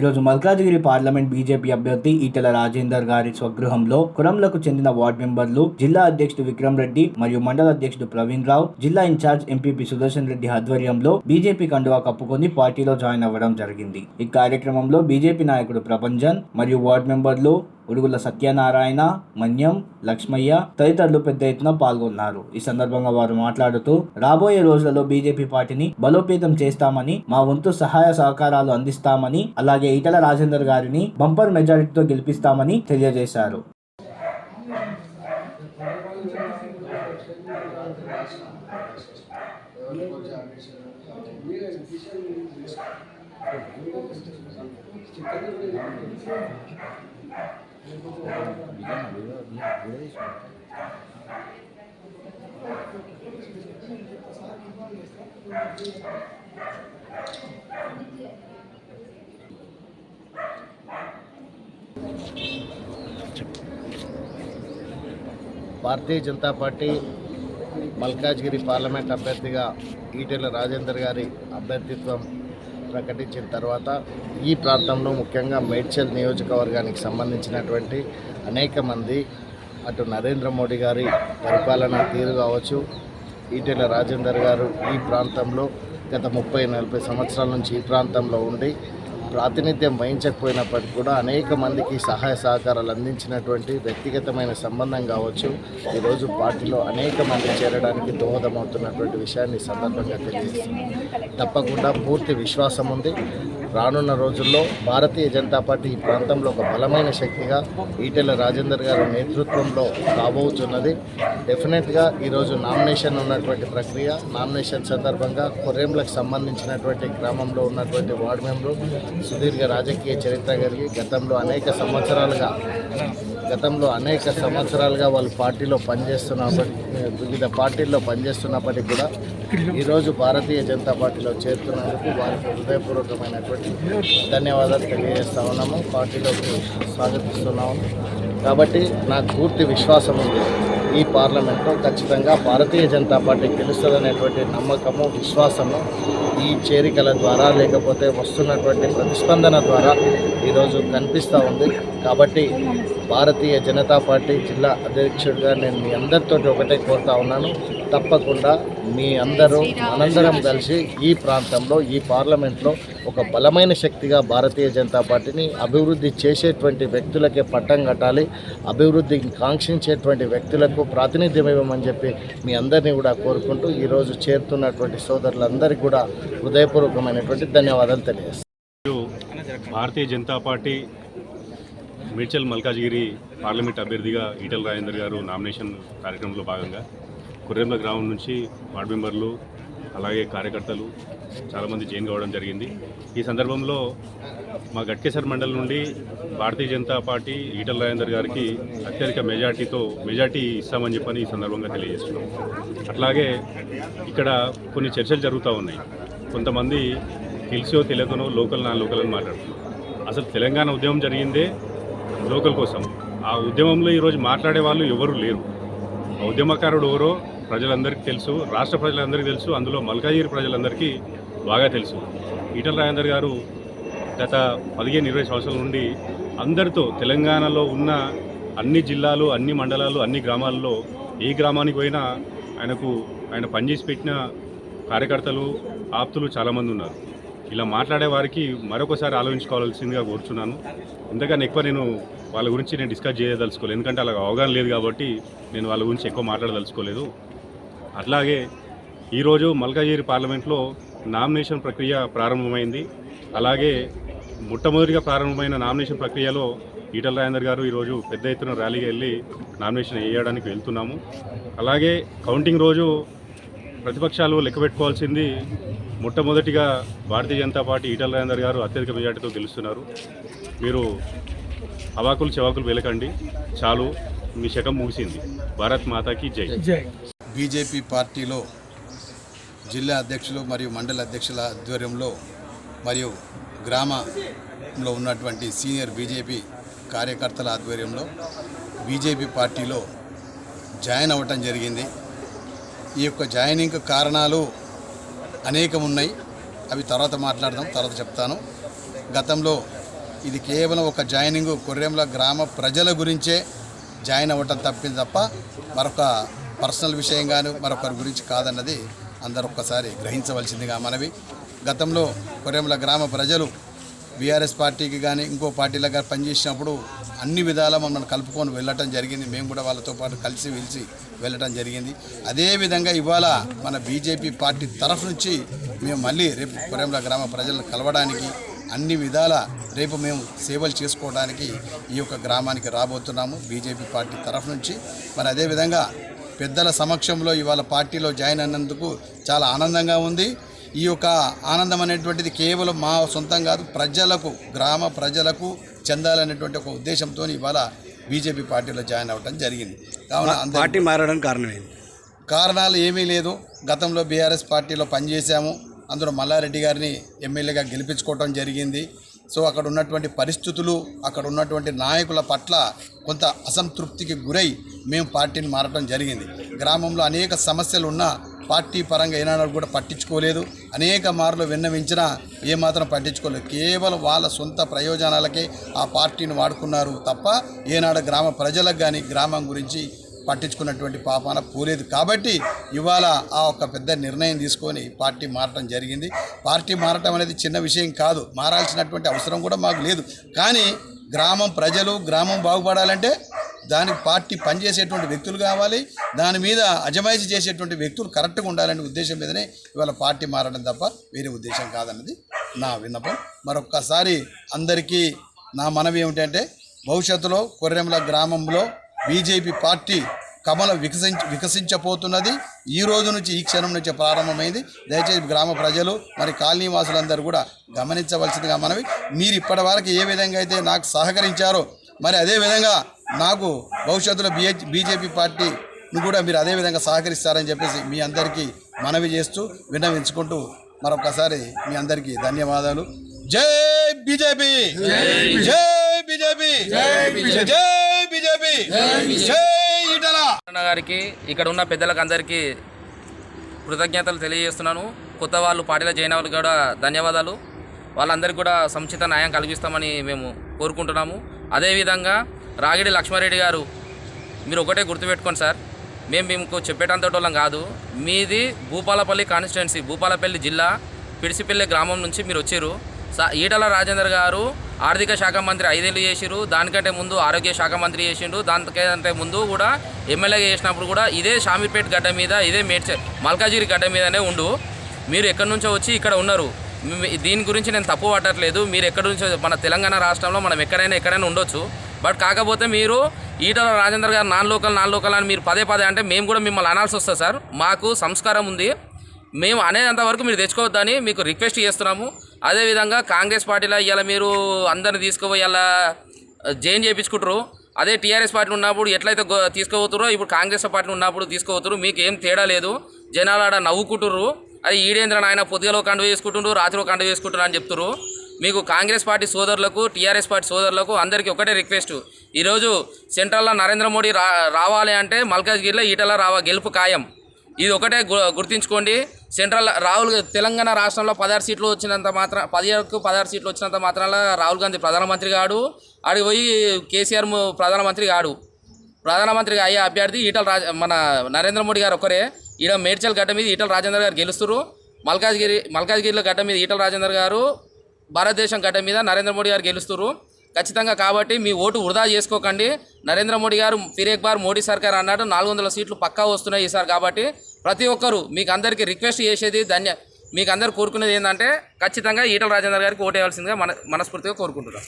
ఈరోజు Malkajgiri parliament BJP అభ్యర్థి ఈటెల రాజేందర్ గారి స్వగృహంలో కురంలకు చెందిన వార్డు మెంబర్లు, జిల్లా అధ్యక్షుడు విక్రమ్ రెడ్డి మరియు మండల అధ్యక్షుడు ప్రవీణ్ రావు, జిల్లా ఇన్ఛార్జ్ ఎంపీపీ సుదర్శన్ రెడ్డి ఆధ్వర్యంలో బీజేపీ కండువా కప్పుకొని పార్టీలో జాయిన్ అవ్వడం జరిగింది. ఈ కార్యక్రమంలో బీజేపీ నాయకుడు ప్రభంజన్ మరియు వార్డు మెంబర్లు ఉడుగుల సత్యనారాయణ, మన్యం, లక్ష్మయ్య తదితరులు పెద్ద ఎత్తున పాల్గొన్నారు. ఈ సందర్భంగా వారు మాట్లాడుతూ రాబోయే రోజులలో బీజేపీ పార్టీని బలోపేతం చేస్తామని, మా వంతు సహాయ సహకారాలు అందిస్తామని, అలాగే ఈటెల రాజేందర్ గారిని బంపర్ మెజారిటీతో గెలిపిస్తామని తెలియజేశారు. భారతీయ జనతా పార్టీ మల్కాజ్గిరి పార్లమెంట్ అభ్యర్థిగా ఈటెల రాజేందర్ గారి అభ్యర్థిత్వం ప్రకటించిన తర్వాత ఈ ప్రాంతంలో ముఖ్యంగా మేడ్చల్ నియోజకవర్గానికి సంబంధించినటువంటి అనేక మంది అటు నరేంద్ర మోడీ గారి పరిపాలనా తీరు కావచ్చు, ఈటెల రాజేందర్ గారు ఈ ప్రాంతంలో గత 30-40 సంవత్సరాల నుంచి ఈ ప్రాంతంలో ఉండి ప్రాతినిధ్యం వహించకపోయినప్పటికీ కూడా అనేక మందికి సహాయ సహకారాలు అందించినటువంటి వ్యక్తిగతమైన సంబంధం కావచ్చు, ఈరోజు పార్టీలో అనేక మంది చేరడానికి దోహదమవుతున్నటువంటి విషయాన్ని సందర్భంగా తెలియజేస్తుంది. తప్పకుండా పూర్తి విశ్వాసం ఉంది. రానున్న రోజుల్లో భారతీయ జనతా పార్టీ ఈ ప్రాంతంలో ఒక బలమైన శక్తిగా ఈటెల రాజేందర్ గారి నేతృత్వంలో రాబోతున్నది. డెఫినెట్గా ఈరోజు నామినేషన్ ఉన్నటువంటి ప్రక్రియ, నామినేషన్ సందర్భంగా కొర్రెంలకు సంబంధించినటువంటి గ్రామంలో ఉన్నటువంటి వార్డు మెంబరు సుదీర్ఘ రాజకీయ చరిత్ర కలిగి గతంలో అనేక సంవత్సరాలుగా వాళ్ళు పార్టీలో వివిధ పార్టీల్లో పనిచేస్తున్నప్పటికీ కూడా ఈరోజు భారతీయ జనతా పార్టీలో చేరుతున్నందుకు వారికి హృదయపూర్వకమైనటువంటి ధన్యవాదాలు తెలియజేస్తా ఉన్నాము. పార్టీలోకి స్వాగతిస్తున్నాము. కాబట్టి నాకు పూర్తి విశ్వాసం ఉంది, ఈ పార్లమెంట్లో ఖచ్చితంగా భారతీయ జనతా పార్టీ గెలుస్తుందనేటువంటి నమ్మకము, విశ్వాసము ఈ చేరికల ద్వారా లేకపోతే వస్తున్నటువంటి ప్రతిస్పందన ద్వారా ఈరోజు కనిపిస్తూ ఉంది. కాబట్టి భారతీయ జనతా పార్టీ జిల్లా అధ్యక్షుడిగా నేను మీ అందరితో ఒకటే కోరుతా ఉన్నాను, తప్పకుండా మీ మనందరం కలిసి ఈ ప్రాంతంలో ఈ పార్లమెంట్లో ఒక బలమైన శక్తిగా భారతీయ జనతా పార్టీని అభివృద్ధి చేసేటువంటి వ్యక్తులకే పట్టం కట్టాలి, అభివృద్ధిని కాంక్షించేటువంటి వ్యక్తులకు ప్రాతినిధ్యం ఇవ్వమని చెప్పి మీ అందరినీ కూడా కోరుకుంటూ ఈరోజు చేరుతున్నటువంటి సోదరులందరికీ కూడా హృదయపూర్వకమైనటువంటి ధన్యవాదాలు తెలియజేస్తాను. భారతీయ జనతా పార్టీ మేడ్చల్ మల్కాజ్గిరి పార్లమెంట్ అభ్యర్థిగా ఈటెల రాజేందర్ గారు నామినేషన్ కార్యక్రమంలో భాగంగా కుర్రెంల గ్రామం నుంచి వార్డు మెంబర్లు అలాగే కార్యకర్తలు చాలామంది జాయిన్ కావడం జరిగింది. ఈ సందర్భంలో మా గట్కేసర్ మండలం నుండి భారతీయ జనతా పార్టీ ఈటెల రాజేందర్ గారికి అత్యధిక మెజార్టీ ఇస్తామని చెప్పని ఈ సందర్భంగా తెలియజేస్తున్నాం. అట్లాగే ఇక్కడ కొన్ని చర్చలు జరుగుతూ ఉన్నాయి. కొంతమంది తెలిసో తెలియకనో లోకల్ నాన్ లోకల్ అని మాట్లాడుతున్నారు. అసలు తెలంగాణ ఉద్యమం జరిగిందే లోకల్ కోసం. ఆ ఉద్యమంలో ఈరోజు మాట్లాడే వాళ్ళు ఎవరు లేరు. ఆ ఉద్యమకారుడు ఎవరో ప్రజలందరికీ తెలుసు, రాష్ట్ర ప్రజలందరికీ తెలుసు, అందులో మల్కాజ్గిరి ప్రజలందరికీ బాగా తెలుసు. ఈటెల రాజేందర్ గారు గత 15-20 సంవత్సరాల నుండి అందరితో తెలంగాణలో ఉన్న అన్ని జిల్లాలు, అన్ని మండలాలు, అన్ని గ్రామాల్లో ఏ గ్రామానికి పోయినా ఆయన పనిచేసి పెట్టిన కార్యకర్తలు, ఆప్తులు చాలామంది ఉన్నారు. ఇలా మాట్లాడే వారికి మరొకసారి ఆలోచించుకోవాల్సిందిగా కోరుచున్నాను. ఎందుకని ఎక్కువ నేను వాళ్ళ గురించి డిస్కస్ చేయదలుచుకోలేదు, ఎందుకంటే అలా అవగాహన లేదు కాబట్టి నేను వాళ్ళ గురించి ఎక్కువ మాట్లాడదలుచుకోలేదు. అట్లాగే ఈరోజు మల్కాజ్గిరి పార్లమెంట్లో నామినేషన్ ప్రక్రియ ప్రారంభమైంది. అలాగే మొట్టమొదటిగా ప్రారంభమైన నామినేషన్ ప్రక్రియలో ఈటెల రాజేందర్ గారు ఈరోజు పెద్ద ఎత్తున ర్యాలీగా వెళ్ళి నామినేషన్ వేయడానికి వెళ్తున్నాము. అలాగే కౌంటింగ్ రోజు ప్రతిపక్షాలు లెక్కపెట్టుకోవాల్సింది, మొట్టమొదటిగా భారతీయ జనతా పార్టీ ఈటెల రాజేందర్ గారు అత్యధిక మెజార్టీతో గెలుస్తున్నారు. మీరు అవాకులు చెవాకులు వెలకండి, చాలు, మీ శకం ముగిసింది. భారత్ మాతాకి జై. బీజేపీ పార్టీలో జిల్లా అధ్యక్షులు మరియు మండల అధ్యక్షుల ఆధ్వర్యంలో మరియు గ్రామంలో ఉన్నటువంటి సీనియర్ బీజేపీ కార్యకర్తల ఆధ్వర్యంలో బీజేపీ పార్టీలో జాయిన్ అవ్వటం జరిగింది. ఈ యొక్క జాయినింగ్ కారణాలు అనేకం ఉన్నాయి, అవి తర్వాత చెప్తాను. గతంలో ఇది కేవలం ఒక జాయినింగ్ కొర్రెంల గ్రామ ప్రజల గురించే జాయిన్ అవ్వటం తప్పింది తప్ప మరొక పర్సనల్ విషయం కానీ మరొకరి గురించి కాదన్నది అందరూ ఒక్కసారి గ్రహించవలసిందిగా మనవి. గతంలో కొర్రెంల గ్రామ ప్రజలు బీఆర్ఎస్ పార్టీకి కానీ ఇంకో పార్టీలుగా పనిచేసినప్పుడు అన్ని విధాలా మమ్మల్ని కలుపుకొని వెళ్ళటం జరిగింది. మేము కూడా వాళ్ళతో పాటు కలిసి వెలిసి వెళ్ళటం జరిగింది. అదేవిధంగా ఇవాళ మన బీజేపీ పార్టీ తరఫు నుంచి మేము మళ్ళీ రేపు కొర్రెంల గ్రామ ప్రజలను కలవడానికి అన్ని విధాల రేపు మేము సేవలు చేసుకోవడానికి ఈ యొక్క గ్రామానికి రాబోతున్నాము బీజేపీ పార్టీ తరఫు నుంచి. మరి అదేవిధంగా పెద్దల సమక్షంలో ఇవాళ పార్టీలో జాయిన్ అయినందుకు చాలా ఆనందంగా ఉంది. ఈ యొక్క ఆనందం అనేటువంటిది కేవలం మా సొంతం కాదు, ప్రజలకు గ్రామ ప్రజలకు చెందాలనేటువంటి ఒక ఉద్దేశంతో ఇవాళ బీజేపీ పార్టీలో జాయిన్ అవ్వడం జరిగింది. కావున పార్టీ మారడానికి కారణం ఏంటి? కారణాలు ఏమీ లేదు. గతంలో బీఆర్ఎస్ పార్టీలో పనిచేశాము, అందులో మల్లారెడ్డి గారిని ఎమ్మెల్యేగా గెలిపించుకోవడం జరిగింది. సో అక్కడ ఉన్నటువంటి పరిస్థితులు, అక్కడ ఉన్నటువంటి నాయకుల పట్ల కొంత అసంతృప్తికి గురై మేము పార్టీని మారడం జరిగింది. గ్రామంలో అనేక సమస్యలు ఉన్నా పార్టీ పరంగా ఏనాడు కూడా పట్టించుకోలేదు. అనేక మార్లు విన్నవించినా ఏమాత్రం పట్టించుకోలేదు. కేవలం వాళ్ళ సొంత ప్రయోజనాలకే ఆ పార్టీని వాడుకున్నారు తప్ప ఏనాడు గ్రామ ప్రజలకు కానీ గ్రామం గురించి పట్టించుకున్నటువంటి పాపాన పోలేదు. కాబట్టి ఇవాళ ఆ ఒక పెద్ద నిర్ణయం తీసుకొని పార్టీ మారటం జరిగింది. పార్టీ మారటం అనేది చిన్న విషయం కాదు, మారాల్సినటువంటి అవసరం కూడా మాకు లేదు. కానీ గ్రామం ప్రజలు గ్రామం బాగుపడాలంటే దానికి పార్టీ పనిచేసేటువంటి వ్యక్తులు కావాలి, దాని మీద అజమాయిషీ చేసేటువంటి వ్యక్తులు కరెక్ట్గా ఉండాలనే ఉద్దేశం మీదనే ఇవాళ పార్టీ మారడం తప్ప వేరే ఉద్దేశం కాదన్నది నా విన్నపం. మరొక్కసారి అందరికీ నా మనవి ఏమిటంటే భవిష్యత్తులో కొర్రెంల గ్రామంలో బీజేపీ పార్టీ కమలం వికసించబోతున్నది. ఈ రోజు నుంచి ఈ క్షణం నుంచి ప్రారంభమైంది. దయచేసి గ్రామ ప్రజలు మరి కాలనీ వాసులందరూ కూడా గమనించవలసిందిగా మనవి. మీరు ఇప్పటివరకు ఏ విధంగా అయితే నాకు సహకరించారో మరి అదేవిధంగా నాకు భవిష్యత్తులో బీజేపీ పార్టీని కూడా మీరు అదేవిధంగా సహకరిస్తారని చెప్పేసి మీ అందరికీ మనవి చేస్తూ విన్నవించుకుంటూ మరొకసారి మీ అందరికీ ధన్యవాదాలు. జై బీజేపీ, జై బీజేపీ, జై బీజేపీ, జై ఈటల గారికి, ఇక్కడ ఉన్న పెద్దలకు అందరికీ కృతజ్ఞతలు తెలియజేస్తున్నాను. కొత్త వాళ్ళు పార్టీలో జాయిన్ అవ్వాలి కూడా ధన్యవాదాలు. వాళ్ళందరికీ కూడా సముచిత న్యాయం కలిగిస్తామని మేము కోరుకుంటున్నాము. అదేవిధంగా రాగిడి లక్ష్మారెడ్డి గారు, మీరు ఒకటే గుర్తుపెట్టుకోండి సార్, మేము మీకు చెప్పేటంతటోళ్ళం కాదు. మీది భూపాలపల్లి కాన్స్టిట్యున్సీ, భూపాలపల్లి జిల్లా పిడిసిపల్లి గ్రామం నుంచి మీరు వచ్చారు. ఈటల రాజేందర్ గారు ఆర్థిక శాఖ మంత్రి 5 ఏళ్ళు చేసిరు, దానికంటే ముందు ఆరోగ్య శాఖ మంత్రి చేసిండు, దానికంటే ముందు కూడా ఎమ్మెల్యేగా చేసినప్పుడు కూడా ఇదే షామీర్పేట గడ్డ మీద, ఇదే మల్కాజిగిరి గడ్డ మీదనే ఉండు. మీరు ఎక్కడి నుంచో వచ్చి ఇక్కడ ఉన్నారు. దీని గురించి నేను తప్పు పట్టట్లేదు. మీరు ఎక్కడి నుంచో, మన తెలంగాణ రాష్ట్రంలో మనం ఎక్కడైనా ఉండొచ్చు. బట్ కాకపోతే మీరు ఈటల రాజేందర్ గారు నాన్ లోకల్ అని మీరు పదే అంటే మేము కూడా మిమ్మల్ని అనాల్సి వస్తుంది సార్. మాకు సంస్కారం ఉంది, మేము అనేంతవరకు మీరు తెచ్చుకోవద్దని మీకు రిక్వెస్ట్ చేస్తున్నాము. అదేవిధంగా కాంగ్రెస్ పార్టీలో ఇవాళ మీరు అందరిని తీసుకుపోయి ఇలా జాయిన్ చేయించుకుంటారు. అదే టీఆర్ఎస్ పార్టీ ఉన్నప్పుడు ఎట్లయితే తీసుకోబోతురో ఇప్పుడు కాంగ్రెస్ పార్టీ ఉన్నప్పుడు తీసుకోబోతురు. మీకు ఏం తేడా లేదు. జనాలు ఆడ నవ్వుకుంటుర్రు, అది ఈడేంద్ర ఆయన పొద్దుగలో కండు వేసుకుంటుండ్రు, రాత్రిలో కండు వేసుకుంటున్నారు అని చెప్తున్నారు. మీకు కాంగ్రెస్ పార్టీ సోదరులకు, టీఆర్ఎస్ పార్టీ సోదరులకు అందరికీ ఒకటే రిక్వెస్ట్. ఈరోజు సెంట్రల్లో నరేంద్ర మోడీ రావాలి అంటే మల్కాజ్గిరిలో ఈటల గెలుపు ఖాయం. ఇది ఒకటే గుర్తుంచుకోండి. సెంట్రల్ తెలంగాణ రాష్ట్రంలో 16 సీట్లు వచ్చినంత మాత్రం 16 సీట్లు వచ్చినంత మాత్రాన రాహుల్ గాంధీ ప్రధానమంత్రి కాడు, ఆడికి పోయి కేసీఆర్ ప్రధానమంత్రి కాడు. ప్రధానమంత్రిగా అయ్యే అభ్యర్థి మన నరేంద్ర మోడీ గారు ఒకరే. ఈడ మేడ్చల్ గడ్డ మీద ఈటల రాజేందర్ గారు గెలుస్తున్నారు. మల్కాజ్గిరిలో గడ్డ మీద ఈటల రాజేందర్ గారు, భారతదేశం గడ్డ మీద నరేంద్ర మోడీ గారు గెలుస్తున్నారు ఖచ్చితంగా. కాబట్టి మీ ఓటు వృధా చేసుకోకండి. నరేంద్ర మోడీ గారు ఫిర్ ఏక్ బార్ మోడీ సర్కార్ అన్నాడు, 400 సీట్లు పక్కా వస్తున్నాయి ఈసారి. కాబట్టి ప్రతి ఒక్కరూ మీకు అందరికీ రిక్వెస్ట్ చేసేది మీకు అందరు కోరుకునేది ఏంటంటే ఖచ్చితంగా ఈటల రాజేందర్ గారికి ఓటు వేయాల్సిందిగా మనస్ఫూర్తిగా కోరుకుంటున్నాం.